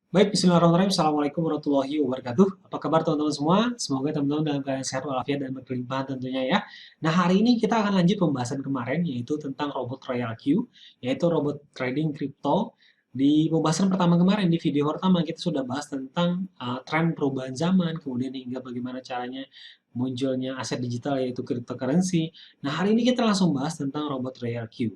Baik, bismillahirrahmanirrahim. Assalamualaikum warahmatullahi wabarakatuh. Apa kabar teman-teman semua? Semoga teman-teman dalam keadaan sehat walafiat dan berkelimpahan tentunya ya. Nah, hari ini kita akan lanjut pembahasan kemarin yaitu tentang robot Royal Q, yaitu robot trading crypto. Di pembahasan pertama kemarin, di video pertama kita sudah bahas tentang tren perubahan zaman, kemudian hingga bagaimana caranya munculnya aset digital yaitu cryptocurrency. Nah, hari ini kita langsung bahas tentang robot Royal Q.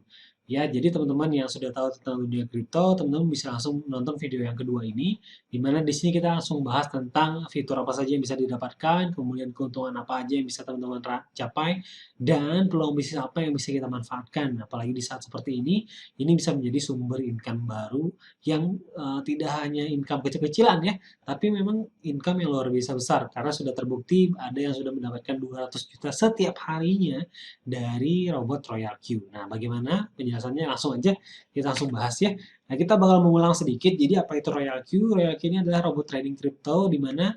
Ya, jadi teman-teman yang sudah tahu tentang dunia kripto, teman-teman bisa langsung nonton video yang kedua ini, di mana di sini kita langsung bahas tentang fitur apa saja yang bisa didapatkan, kemudian keuntungan apa aja yang bisa teman-teman capai, dan peluang bisnis apa yang bisa kita manfaatkan. Apalagi di saat seperti ini bisa menjadi sumber income baru yang tidak hanya income kecil-kecilan ya, tapi memang income yang luar biasa besar, karena sudah terbukti ada yang sudah mendapatkan 200 juta setiap harinya dari robot Royal Q. Nah, bagaimana penjelasannya? Langsung aja kita langsung bahas ya. Nah, kita bakal mengulang sedikit. Jadi apa itu Royal Q? Royal Q ini adalah robot trading crypto di mana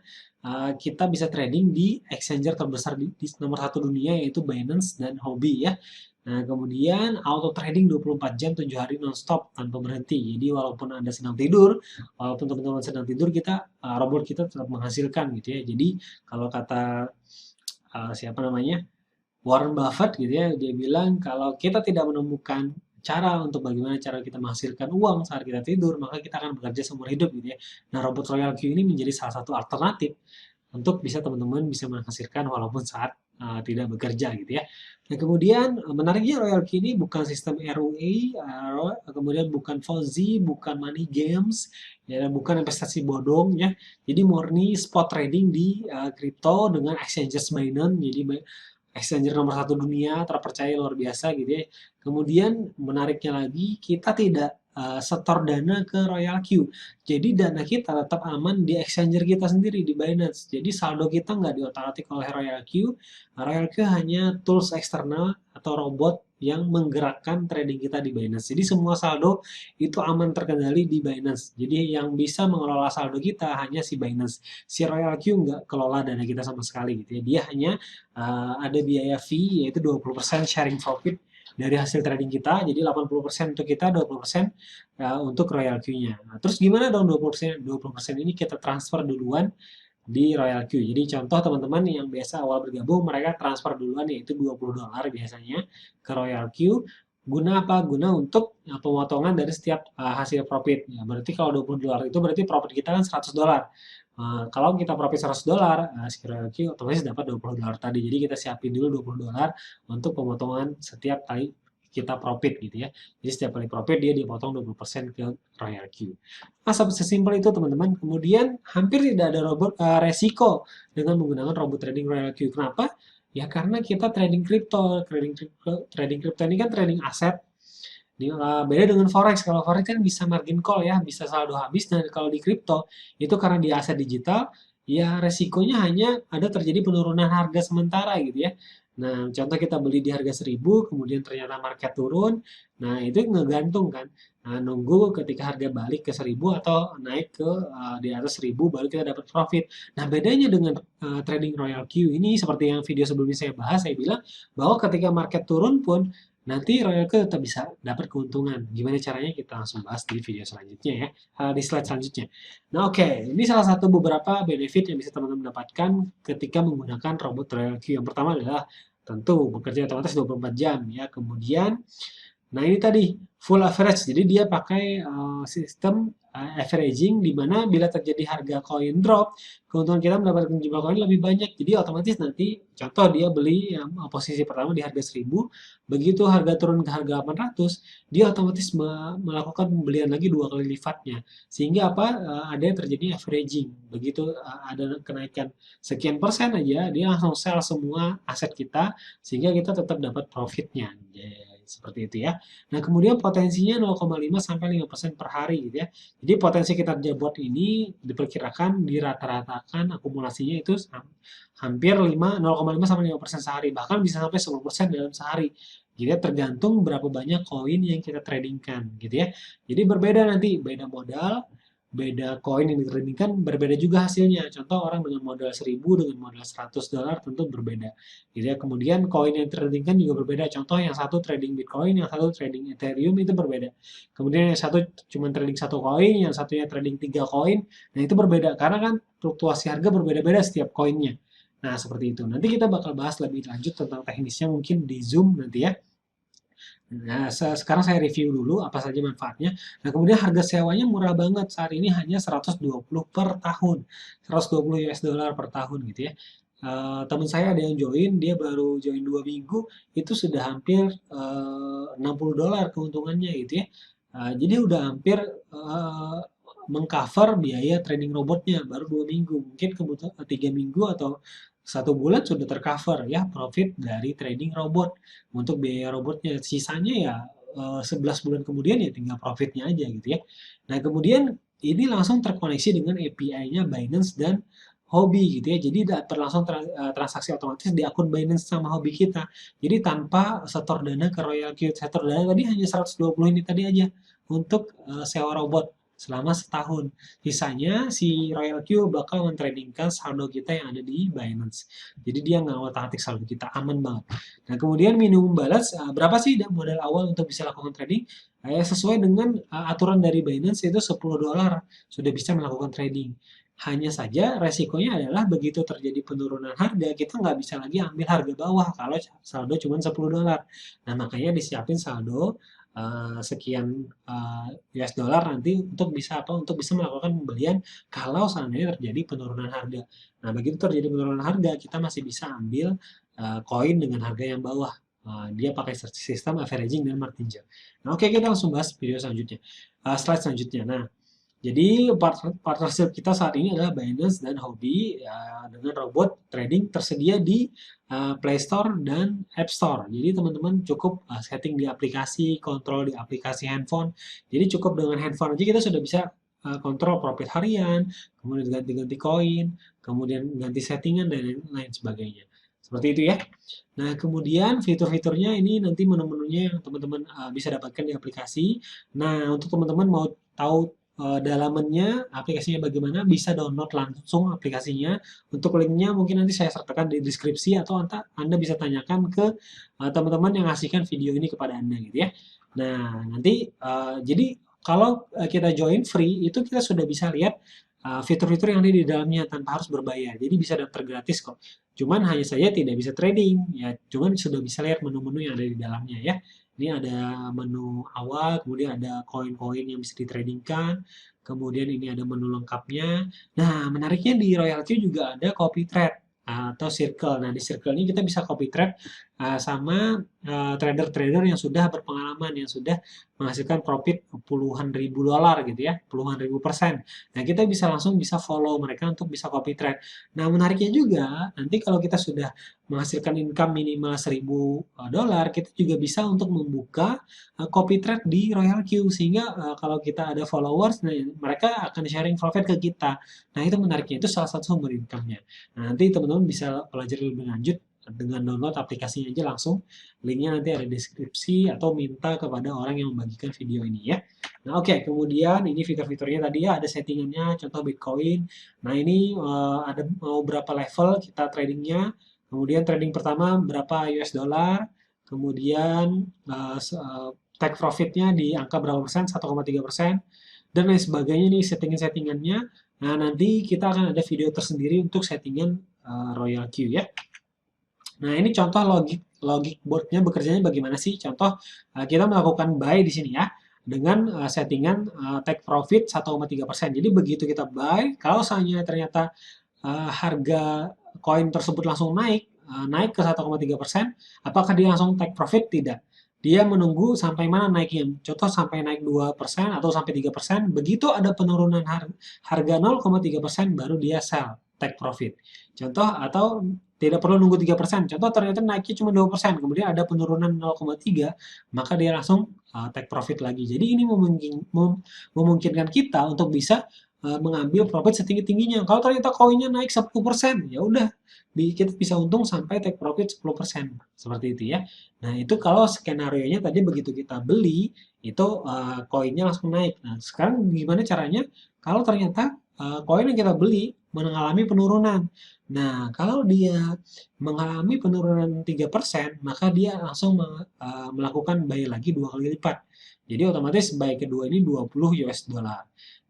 kita bisa trading di exchanger terbesar di nomor satu dunia yaitu Binance dan Huobi ya. Nah, kemudian auto trading 24 jam 7 hari nonstop tanpa berhenti. Jadi walaupun Anda sedang tidur, walaupun teman-teman sedang tidur, robot kita tetap menghasilkan gitu ya. Jadi kalau kata siapa namanya? Warren Buffett gitu ya, dia bilang kalau kita tidak menemukan cara untuk bagaimana cara kita menghasilkan uang saat kita tidur, maka kita akan bekerja seumur hidup gitu ya. Nah, robot Royal Q ini menjadi salah satu alternatif untuk bisa teman-teman bisa menghasilkan walaupun saat tidak bekerja gitu ya. Nah, kemudian menariknya Royal Q ini bukan sistem ROE, kemudian bukan Fauzi, bukan money games, ya, bukan investasi bodong ya. Jadi murni spot trading di kripto dengan exchanges Binance, jadi exchanger nomor satu dunia, terpercaya luar biasa gitu ya. Kemudian menariknya lagi, kita tidak setor dana ke Royal Q. Jadi dana kita tetap aman di exchanger kita sendiri, di Binance. Jadi saldo kita nggak diotak-atik oleh Royal Q. Royal Q hanya tools eksternal atau robot yang menggerakkan trading kita di Binance. Jadi semua saldo itu aman terkendali di Binance. Jadi yang bisa mengelola saldo kita hanya si Binance. Si Royal Q nggak kelola dana kita sama sekali gitu ya. Dia hanya ada biaya fee yaitu 20% sharing profit dari hasil trading kita. Jadi 80% untuk kita, 20% untuk Royal Q-nya. Nah, terus gimana dong 20%? 20% ini kita transfer duluan di Royal Q. Jadi contoh teman-teman yang biasa awal bergabung, mereka transfer duluan yaitu $20 biasanya ke Royal Q. Guna apa? Guna untuk pemotongan dari setiap hasil profit. Ya, berarti kalau $20 itu berarti profit kita kan $100. Kalau kita profit $100, si Royal Q otomatis dapat $20 tadi. Jadi kita siapin dulu $20 untuk pemotongan setiap kali kita profit gitu ya. Jadi setiap kali profit dia dipotong 20% ke Royal Q. Nah, sesimpel itu teman-teman. Kemudian hampir tidak ada resiko dengan menggunakan robot trading Royal Q. Kenapa? Ya karena kita trading kripto, trading kripto ini kan trading aset. Beda dengan forex. Kalau forex kan bisa margin call ya, bisa saldo habis. Dan kalau di kripto itu karena di aset digital, ya resikonya hanya ada terjadi penurunan harga sementara gitu ya. Nah, contoh kita beli di harga 1.000, kemudian ternyata market turun. Nah, itu ngegantung kan. Nah, nunggu ketika harga balik ke 1.000 atau naik ke di atas 1.000 baru kita dapat profit. Nah, bedanya dengan trading Royal Q ini seperti yang video sebelumnya saya bahas, saya bilang bahwa ketika market turun pun nanti Royal Q tetap bisa dapat keuntungan. Gimana caranya kita langsung bahas di video selanjutnya ya, di slide selanjutnya. Nah, oke, ini salah satu beberapa benefit yang bisa teman-teman dapatkan ketika menggunakan robot Royal Q. Yang pertama adalah tentu bekerja otomatis 24 jam ya. Kemudian nah ini tadi full average, jadi dia pakai sistem averaging di mana bila terjadi harga koin drop, keuntungan kita mendapatkan jumlah koin lebih banyak. Jadi otomatis nanti contoh dia beli yang posisi pertama di harga 1.000, begitu harga turun ke harga 800, dia otomatis melakukan pembelian lagi dua kali lipatnya. Sehingga apa? Ada yang terjadi averaging. Begitu ada kenaikan sekian persen aja, dia langsung sell semua aset kita sehingga kita tetap dapat profitnya. Seperti itu ya. Nah, kemudian potensinya 0,5 sampai 5% per hari gitu ya. Jadi potensi kita jabot ini diperkirakan dirata-ratakan akumulasinya itu hampir 0,5 sampai 5% sehari, bahkan bisa sampai 10% dalam sehari. Jadi tergantung berapa banyak koin yang kita tradingkan gitu ya. Jadi berbeda nanti, beda modal, beda koin yang ditradingkan berbeda juga hasilnya. Contoh orang dengan modal 1000 dengan modal $100 tentu berbeda. Jadi ya, kemudian koin yang ditradingkan juga berbeda. Contoh yang satu trading Bitcoin, yang satu trading Ethereum itu berbeda. Kemudian yang satu cuma trading satu koin, yang satunya trading tiga koin. Nah itu berbeda karena kan fluktuasi harga berbeda-beda setiap koinnya. Nah seperti itu. Nanti kita bakal bahas lebih lanjut tentang teknisnya mungkin di Zoom nanti ya. Nah, sekarang saya review dulu apa saja manfaatnya. Nah, kemudian harga sewanya murah banget. Saat ini hanya 120 per tahun. 120 US dollar per tahun gitu ya. Teman saya ada yang join, dia baru join 2 minggu, itu sudah hampir $60 keuntungannya gitu ya. Jadi udah hampir mengcover biaya trading robotnya baru 2 minggu. Mungkin kebutuhan 3 minggu atau 1 bulan sudah tercover ya profit dari trading robot untuk biaya robotnya. Sisanya ya 11 bulan kemudian ya tinggal profitnya aja gitu ya. Nah kemudian ini langsung terkoneksi dengan API-nya Binance dan Hobi gitu ya. Jadi dapat langsung transaksi otomatis di akun Binance sama Hobi kita. Jadi tanpa setor dana ke Royal Q. Setor dana tadi hanya 120 ini tadi aja untuk sewa robot selama setahun. Sisanya si Royal Q bakal mentradingkan saldo kita yang ada di Binance. Jadi dia nggak ngotak-atik saldo kita, aman banget. Nah kemudian minimum balance, berapa sih modal awal untuk bisa lakukan trading? Sesuai dengan aturan dari Binance itu $10 sudah bisa melakukan trading. Hanya saja resikonya adalah begitu terjadi penurunan harga, kita nggak bisa lagi ambil harga bawah kalau saldo cuma $10. Nah makanya disiapin saldo sekian US dollar nanti untuk bisa apa? Untuk bisa melakukan pembelian kalau seandainya terjadi penurunan harga. Nah, begitu terjadi penurunan harga, kita masih bisa ambil koin dengan harga yang bawah. Dia pakai sistem averaging dan martingale. Nah, oke kita langsung bahas video selanjutnya. Slide selanjutnya. Nah, jadi partnership kita saat ini adalah Binance dan Hobi dengan robot trading tersedia di Play Store dan App Store. Jadi teman-teman cukup setting di aplikasi, kontrol di aplikasi handphone. Jadi cukup dengan handphone aja kita sudah bisa kontrol profit harian, kemudian ganti-ganti koin, kemudian ganti settingan dan lain sebagainya. Seperti itu ya. Nah, kemudian fitur-fiturnya ini nanti menu-menunya yang teman-teman bisa dapatkan di aplikasi. Nah, untuk teman-teman mau tahu dalamannya, aplikasinya bagaimana, bisa download langsung aplikasinya. Untuk linknya mungkin nanti saya sertakan di deskripsi atau Anda bisa tanyakan ke teman-teman yang ngasihkan video ini kepada Anda gitu ya. Nah, nanti jadi kalau kita join free itu kita sudah bisa lihat fitur-fitur yang ada di dalamnya tanpa harus berbayar. Jadi bisa daftar gratis kok. Cuman hanya saja tidak bisa trading ya. Cuman sudah bisa lihat menu-menu yang ada di dalamnya ya. Ini ada menu awal, kemudian ada koin-koin yang bisa ditradingkan, kemudian ini ada menu lengkapnya. Nah, menariknya di Royal Q juga ada copy trade atau circle. Nah, di circle ini kita bisa copy trade sama trader-trader yang sudah berpengalaman, yang sudah menghasilkan profit puluhan ribu dolar gitu ya, puluhan ribu persen. Nah, kita bisa langsung bisa follow mereka untuk bisa copy trade. Nah, menariknya juga nanti kalau kita sudah menghasilkan income minimal $1000, kita juga bisa untuk membuka copy trade di Royal Q sehingga kalau kita ada followers, nah, mereka akan sharing profit ke kita. Nah, itu menariknya, itu salah satu sumber income-nya. Nah, nanti teman-teman bisa pelajari lebih lanjut dengan download aplikasinya aja langsung. Linknya nanti ada di deskripsi atau minta kepada orang yang membagikan video ini ya. Nah oke, kemudian ini fitur-fiturnya tadi ya ada settingannya, contoh Bitcoin. Nah ini ada mau berapa level kita tradingnya. Kemudian trading pertama berapa US dollar. Kemudian take profitnya di angka berapa persen, 1,3%. Dan lain sebagainya nih settingan-settingannya. Nah nanti kita akan ada video tersendiri untuk settingan Royal Q ya. Nah, ini contoh logik boardnya bekerjanya bagaimana sih? Contoh kita melakukan buy di sini ya dengan settingan take profit 1,3%. Jadi begitu kita buy, kalau seandainya ternyata harga koin tersebut langsung naik ke 1,3%, apakah dia langsung take profit? Tidak. Dia menunggu sampai mana naiknya. Contoh sampai naik 2% atau sampai 3%. Begitu ada penurunan harga 0,3% baru dia sell, take profit. Contoh atau tidak perlu nunggu 3%. Contoh ternyata naiknya cuma 2%, kemudian ada penurunan 0,3, maka dia langsung take profit lagi. Jadi ini memungkinkan kita untuk bisa mengambil profit setinggi-tingginya. Kalau ternyata koinnya naik 10%, ya udah kita bisa untung sampai take profit 10%. Seperti itu ya. Nah, itu kalau skenario-nya tadi begitu kita beli, itu koinnya langsung naik. Nah, sekarang gimana caranya? Kalau ternyata koin yang kita beli mengalami penurunan. Nah, kalau dia mengalami penurunan 3%, maka dia langsung melakukan buy lagi 2 kali lipat. Jadi otomatis buy kedua ini 20 US dollar.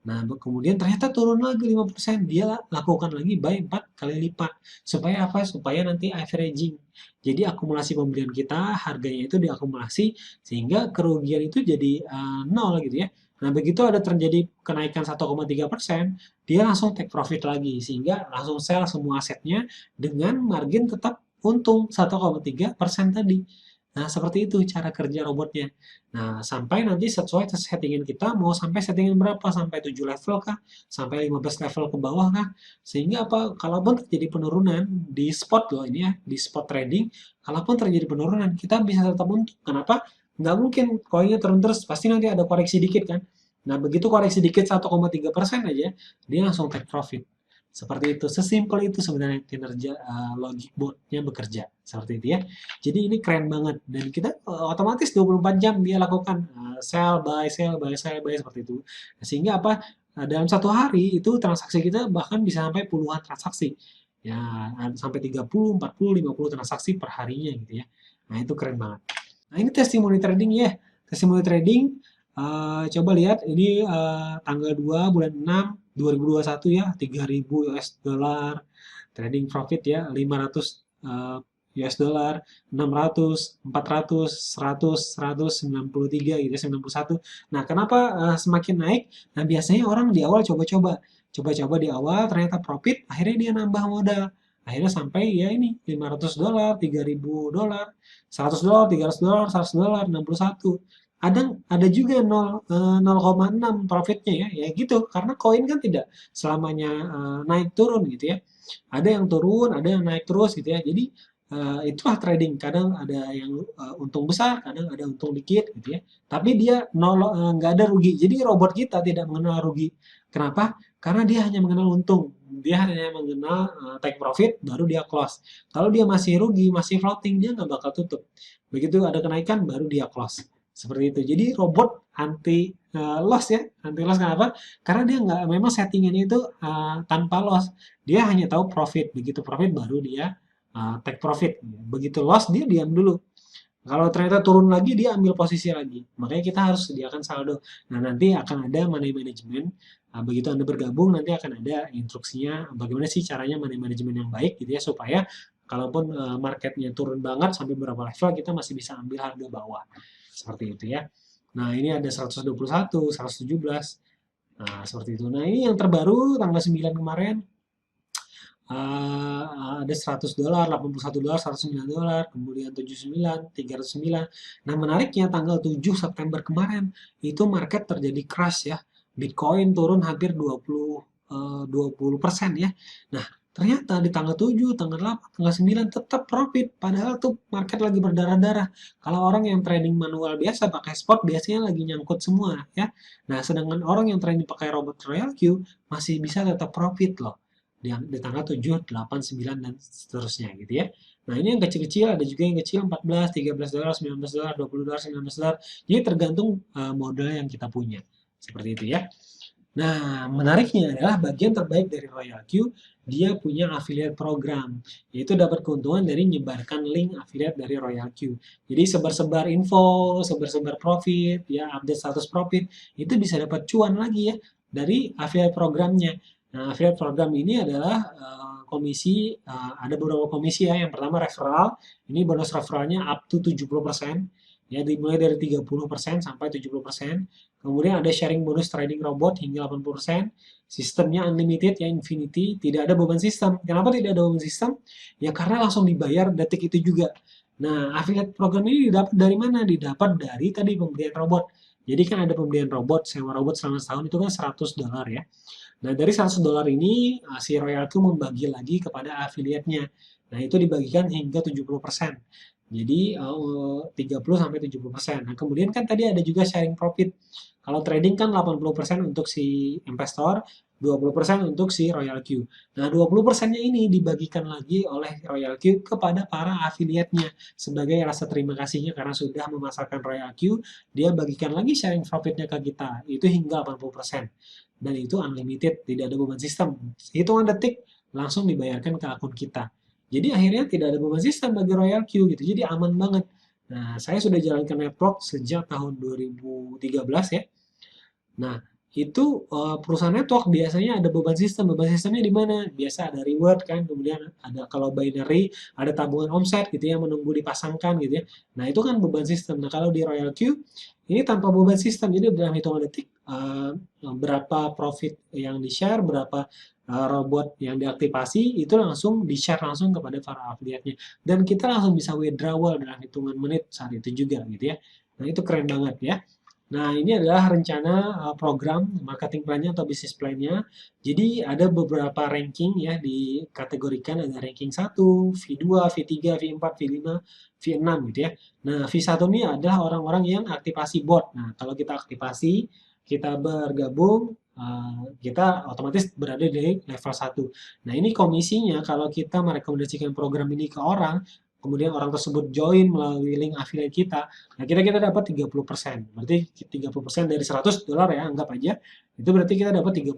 Nah, kemudian ternyata turun lagi 5%, dia lakukan lagi buy 4 kali lipat. Supaya apa? Supaya nanti averaging. Jadi akumulasi pembelian kita, harganya itu diakumulasi, sehingga kerugian itu jadi nol gitu ya. Nah, begitu ada terjadi kenaikan 1,3%, dia langsung take profit lagi, sehingga langsung sell semua asetnya dengan margin tetap untung 1,3% tadi. Nah, seperti itu cara kerja robotnya. Nah, sampai nanti sesuai settingan kita, mau sampai settingan berapa? Sampai 7 level kah? Sampai 15 level ke bawah kah? Sehingga apa? Kalaupun terjadi penurunan di spot loh ini ya, di spot trading, kalaupun terjadi penurunan, kita bisa tetap untung. Kenapa? Nggak mungkin koinnya turun terus, pasti nanti ada koreksi dikit kan. Nah, begitu koreksi dikit 1,3% aja, dia langsung take profit. Seperti itu, sesimpel itu sebenarnya kinerja logic bot-nya bekerja. Seperti itu ya. Jadi ini keren banget dan kita otomatis 24 jam dia lakukan sell, buy, sell, buy, sell, buy seperti itu. Sehingga apa? Dalam satu hari itu transaksi kita bahkan bisa sampai puluhan transaksi. Ya, sampai 30, 40, 50 transaksi per harinya gitu ya. Nah, itu keren banget. Nah, ini testimoni trading ya. Testimoni trading, coba lihat ini tanggal 2 bulan 6 2021 ya, 3.000 US dollar. Trading profit ya, 500 US dollar, 600, 400, 100, 193 gitu, 91. Nah, kenapa semakin naik? Nah, biasanya orang di awal coba-coba. Coba-coba di awal ternyata profit, akhirnya dia nambah modal. Akhirnya sampai ya ini 500 dolar, 3.000 dolar, 100 dolar, 300 dolar, 100 dolar, 61. Ada juga 0,6 profitnya ya, ya gitu. Karena koin kan tidak selamanya naik turun gitu ya. Ada yang turun, ada yang naik terus gitu ya. Jadi itulah trading. Kadang ada yang untung besar, kadang ada untung dikit gitu ya. Tapi dia nggak ada rugi. Jadi robot kita tidak mengenal rugi. Kenapa? Karena dia hanya mengenal untung. Dia hanya mengenal take profit, baru dia close. Kalau dia masih rugi, masih floating, dia nggak bakal tutup. Begitu ada kenaikan, baru dia close. Seperti itu. Jadi robot anti loss ya. Anti loss kenapa? Karena dia nggak, memang settingannya itu tanpa loss. Dia hanya tahu profit. Begitu profit baru dia take profit. Begitu loss dia diam dulu. Kalau ternyata turun lagi dia ambil posisi lagi. Makanya kita harus sediakan saldo. Nah, nanti akan ada money management. Begitu Anda bergabung nanti akan ada instruksinya bagaimana sih caranya money management yang baik gitu ya supaya kalaupun marketnya turun banget sampai beberapa level kita masih bisa ambil harga bawah. Seperti itu ya. Nah, ini ada 121, 117. Nah, seperti itu. Nah, ini yang terbaru tanggal 9 kemarin ada 100 dolar, 81 dolar, 109 dolar, kemudian 79, 309. Nah, menariknya tanggal 7 September kemarin itu market terjadi crash ya. Bitcoin turun hampir 20% ya. Nah, ternyata di tanggal 7, tanggal 8, tanggal 9 tetap profit padahal tuh market lagi berdarah-darah. Kalau orang yang trading manual biasa pakai spot biasanya lagi nyangkut semua ya. Nah, sedangkan orang yang trading pakai robot Royal Q masih bisa tetap profit loh di tanggal 7, 8, 9, dan seterusnya gitu ya. Nah, ini yang kecil-kecil, ada juga yang kecil 14, 13 dolar, 19 dolar, 20 dolar, 19 dolar. Jadi tergantung modal yang kita punya. Seperti itu ya. Nah, menariknya adalah bagian terbaik dari Royal Q, dia punya affiliate program, yaitu dapat keuntungan dari menyebarkan link affiliate dari Royal Q. Jadi sebar-sebar info, sebar-sebar profit, ya update status profit, itu bisa dapat cuan lagi ya dari affiliate programnya. Nah, affiliate program ini adalah komisi, ada beberapa komisi ya. Yang pertama referral, ini bonus referralnya up to 70%, ya dimulai dari 30% sampai 70%. Kemudian ada sharing bonus trading robot hingga 80%. Sistemnya unlimited ya, infinity, tidak ada beban sistem. Kenapa tidak ada beban sistem? Ya karena langsung dibayar detik itu juga. Nah, affiliate program ini didapat dari mana? Didapat dari tadi pembelian robot. Jadi kan ada pembelian robot, sewa robot selama setahun itu kan 100 dolar ya. Nah, dari 100 dolar ini si Royalku membagi lagi kepada affiliate-nya. Nah, itu dibagikan hingga 70%. Jadi 30 sampai 70%. Nah, kemudian kan tadi ada juga sharing profit. Kalau trading kan 80% untuk si investor, 20% untuk si Royal Q. Nah, 20%-nya ini dibagikan lagi oleh Royal Q kepada para afiliatnya sebagai rasa terima kasihnya karena sudah memasarkan Royal Q, dia bagikan lagi sharing profitnya ke kita. Itu hingga 80%. Dan itu unlimited, tidak ada beban sistem. Hitungan detik langsung dibayarkan ke akun kita. Jadi akhirnya tidak ada beban sistem bagi Royal Q gitu. Jadi aman banget. Nah, saya sudah jalankan network sejak tahun 2013 ya. Nah, itu perusahaan network biasanya ada beban sistem. Beban sistemnya di mana? Biasa ada reward kan, kemudian ada kalau binary ada tabungan omset gitu ya menunggu dipasangkan gitu ya. Nah, itu kan beban sistem. Nah, kalau di Royal Q ini tanpa beban sistem. Jadi dalam hitungan detik berapa profit yang di-share, berapa robot yang diaktifasi itu langsung di-share langsung kepada para afiliatnya. Dan kita langsung bisa withdrawal dalam hitungan menit saat itu juga gitu ya. Nah, itu keren banget ya. Nah, ini adalah rencana program marketing plan-nya atau bisnis plan-nya. Jadi ada beberapa ranking ya dikategorikan ada ranking 1, V2, V3, V4, V5, V6 gitu ya. Nah, V1 ini adalah orang-orang yang aktivasi bot. Nah, kalau kita aktivasi, kita bergabung, kita otomatis berada di level 1. Nah, ini komisinya kalau kita merekomendasikan program ini ke orang, kemudian orang tersebut join melalui link affiliate kita, nah, kita dapat 30%. Berarti 30% dari $100 ya, anggap aja. Itu berarti kita dapat $30.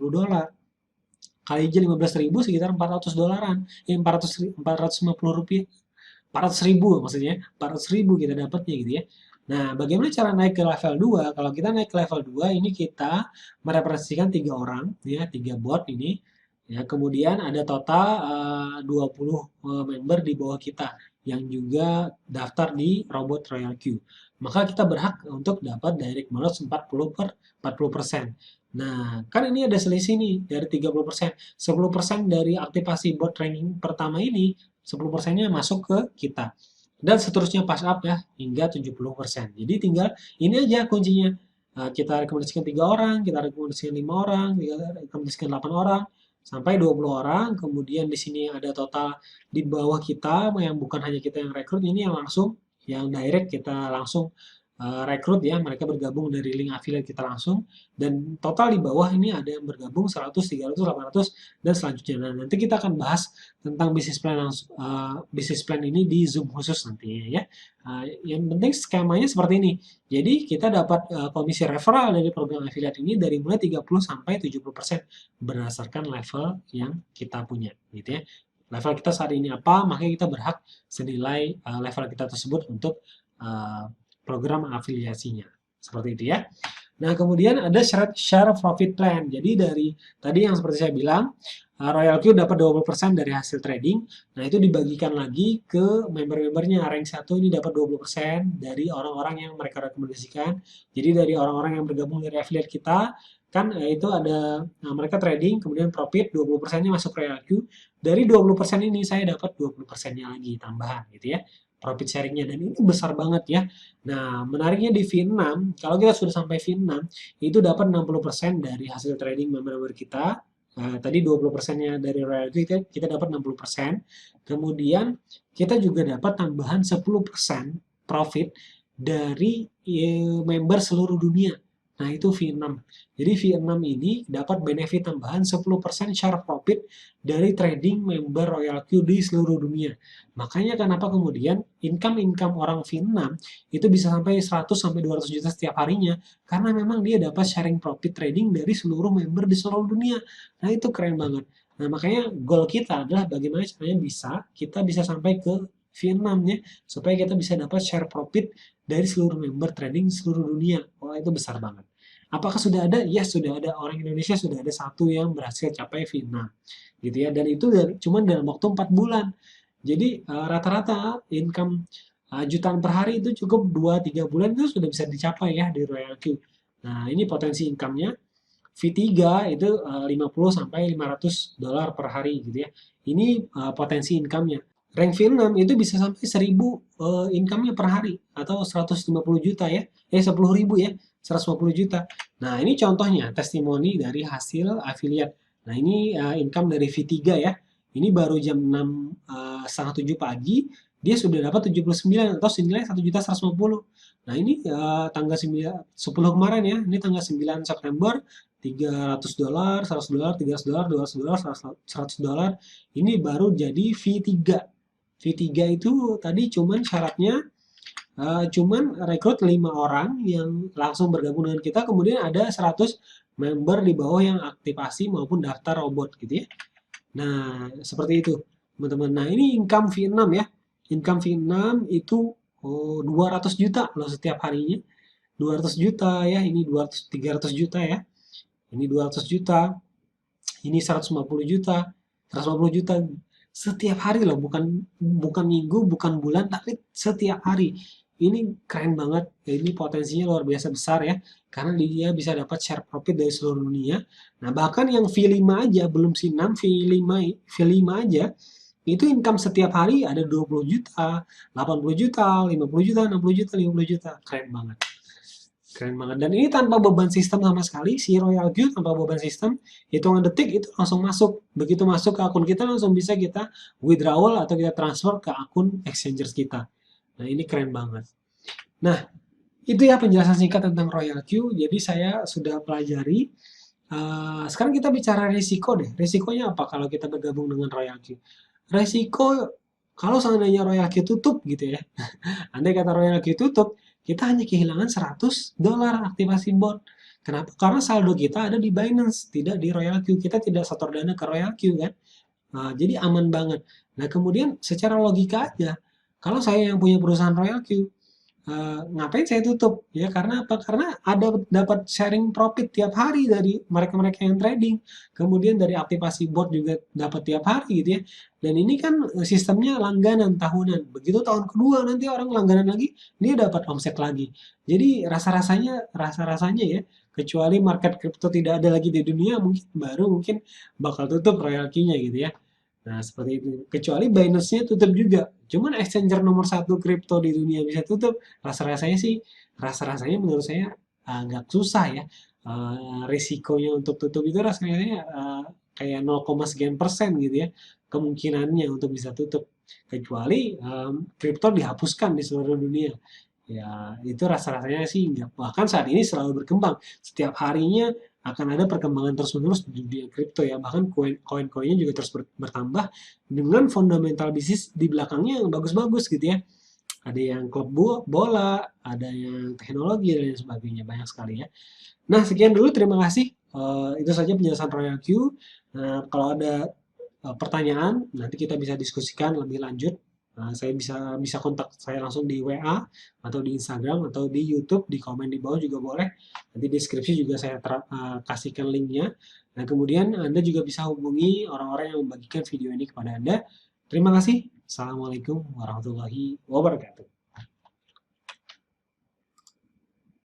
Kali aja 15.000 sekitar $400-an. 450 rupiah. 400.000 maksudnya. 400.000 kita dapatnya gitu ya. Nah, bagaimana cara naik ke level 2? Kalau kita naik ke level 2, ini kita merepresentasikan 3 orang, ya, 3 bot ini. Ya, kemudian ada total 20 member di bawah kita yang juga daftar di Robot Royal Q. Maka kita berhak untuk dapat direct bonus 40%. Nah, kan ini ada selisih nih dari 30%. 10% dari aktivasi bot ranking pertama ini, 10%-nya masuk ke kita. Dan seterusnya pass up ya, hingga 70%. Jadi tinggal ini aja kuncinya. Kita rekomendasikan 3 orang, kita rekomendasikan 5 orang, kita rekomendasikan 8 orang, sampai 20 orang. Kemudian di sini ada total di bawah kita, yang bukan hanya kita yang rekrut, ini yang langsung, yang direct kita langsung rekrut ya, mereka bergabung dari link affiliate kita langsung, dan total di bawah ini ada yang bergabung 100, 300, 800, dan selanjutnya. Nah, nanti kita akan bahas tentang bisnis plan ini di Zoom khusus nantinya ya. Yang penting skemanya seperti ini. Jadi kita dapat komisi referral dari program affiliate ini dari mulai 30 sampai 70% berdasarkan level yang kita punya gitu ya. Level kita saat ini apa, makanya kita berhak senilai level kita tersebut untuk program afiliasinya. Seperti itu ya. Nah, kemudian ada syarat share profit plan. Jadi dari tadi yang seperti saya bilang, Royal Q dapat 20% dari hasil trading. Nah, itu dibagikan lagi ke member-membernya. Rank 1 ini dapat 20% dari orang-orang yang mereka rekomendasikan. Jadi dari orang-orang yang bergabung dari affiliate kita, kan itu ada mereka trading, kemudian profit 20%-nya masuk Royal Q. Dari 20% ini saya dapat 20%-nya lagi tambahan gitu ya. Profit sharingnya dan ini besar banget ya. Nah, menariknya di V6, kalau kita sudah sampai V6, itu dapat 60% dari hasil trading member-member kita. Tadi 20%-nya dari royalty kita dapat 60%. Kemudian kita juga dapat tambahan 10% profit dari member seluruh dunia. Nah, itu V6. Jadi V6 ini dapat benefit tambahan 10% share profit dari trading member Royal Q di seluruh dunia. Makanya kenapa kemudian income orang V6 itu bisa sampai 100 sampai 200 juta setiap harinya karena memang dia dapat sharing profit trading dari seluruh member di seluruh dunia. Nah, itu keren banget. Nah, makanya goal kita adalah bagaimana caranya kita bisa sampai ke V6 ya supaya kita bisa dapat share profit dari seluruh member trading seluruh dunia. Wah, itu besar banget. Apakah sudah ada? Yes, sudah ada. Orang Indonesia sudah ada satu yang berhasil capai V6 gitu ya. Dan itu cuma dalam waktu 4 bulan. Jadi rata-rata income jutaan per hari itu cukup 2-3 bulan itu sudah bisa dicapai ya di Royal Q. Nah, ini potensi income-nya. V3 itu 50 sampai $500 per hari gitu ya. Ini potensi income-nya. Rank V6 itu bisa sampai 1.000 income-nya per hari atau 150 juta ya. 10.000 ya, 150 juta. Nah, ini contohnya testimoni dari hasil affiliate. Nah, ini income dari V3 ya. Ini baru jam 6 setengah 7 pagi, dia sudah dapat 79 atau senilai 1.150. Nah, ini tanggal 9, 10 kemarin ya, ini tanggal 9 September, $300, $100, $300, $200, $100. Ini baru jadi V3. V3 itu tadi cuman syaratnya cuman rekrut 5 orang yang langsung bergabung dengan kita, kemudian ada 100 member di bawah yang aktivasi maupun daftar robot gitu ya. Nah, seperti itu, teman-teman. Nah, ini income V6 ya. Income V6 itu 200 juta loh setiap harinya. 200 juta ya, ini 200 300 juta ya. Ini 200 juta, ini 150 juta, 150 juta setiap hari loh, bukan bukan minggu, bukan bulan, tapi setiap hari. Ini keren banget, ini potensinya luar biasa besar ya, karena dia bisa dapat share profit dari seluruh dunia. Nah, bahkan yang V5 aja, belum V6, V5 aja, itu income setiap hari ada 20 juta, 80 juta, 50 juta, 60 juta, 50 juta. Keren banget. Keren banget. Dan ini tanpa beban sistem sama sekali, si Royal Queue tanpa beban sistem, hitungan detik itu langsung masuk. Begitu masuk ke akun kita, langsung bisa kita withdrawal atau kita transfer ke akun exchanges kita. Nah, ini keren banget. Nah, itu ya penjelasan singkat tentang Royal Queue. Jadi saya sudah pelajari. Sekarang kita bicara risiko deh. Risikonya apa kalau kita bergabung dengan Royal Queue? Risiko kalau seandainya Royal Queue tutup gitu ya. Andai kata Royal Queue tutup, kita hanya kehilangan $100 aktivasi bot. Kenapa? Karena saldo kita ada di Binance, tidak di Royal Queue. Kita tidak setor dana ke Royal Queue kan. Nah, jadi aman banget. Nah, kemudian secara logika aja, kalau saya yang punya perusahaan Royal Queue, ngapain saya tutup? Ya karena apa? Karena ada dapat sharing profit tiap hari dari mereka-mereka yang trading. Kemudian dari aktivasi bot juga dapat tiap hari gitu ya. Dan ini kan sistemnya langganan tahunan. Begitu tahun kedua nanti orang langganan lagi, dia dapat omset lagi. Jadi rasa-rasanya ya, kecuali market crypto tidak ada lagi di dunia, mungkin bakal tutup royalty-nya gitu ya. Nah, seperti itu. Kecuali Binance-nya tutup juga. Cuman exchanger nomor satu kripto di dunia bisa tutup. Rasa-rasanya sih, rasa-rasanya menurut saya agak susah ya. Risikonya untuk tutup itu rasanya kayak 0, sekian persen gitu ya. Kemungkinannya untuk bisa tutup. Kecuali kripto dihapuskan di seluruh dunia. Ya, itu rasa-rasanya sih enggak. Bahkan saat ini selalu berkembang. Setiap harinya akan ada perkembangan terus-menerus di dunia kripto ya. Bahkan koin-koinnya juga terus bertambah dengan fundamental bisnis di belakangnya yang bagus-bagus gitu ya. Ada yang klub bola, ada yang teknologi dan lain sebagainya. Banyak sekali ya. Nah, sekian dulu. Terima kasih. Itu saja penjelasan Royal Q. Nah, kalau ada pertanyaan, nanti kita bisa diskusikan lebih lanjut. Saya bisa kontak saya langsung di WA atau di Instagram atau di YouTube, di komen di bawah juga boleh. Nanti di deskripsi juga saya kasihkan linknya. Dan kemudian Anda juga bisa hubungi orang-orang yang membagikan video ini kepada Anda. Terima kasih. Assalamualaikum warahmatullahi wabarakatuh.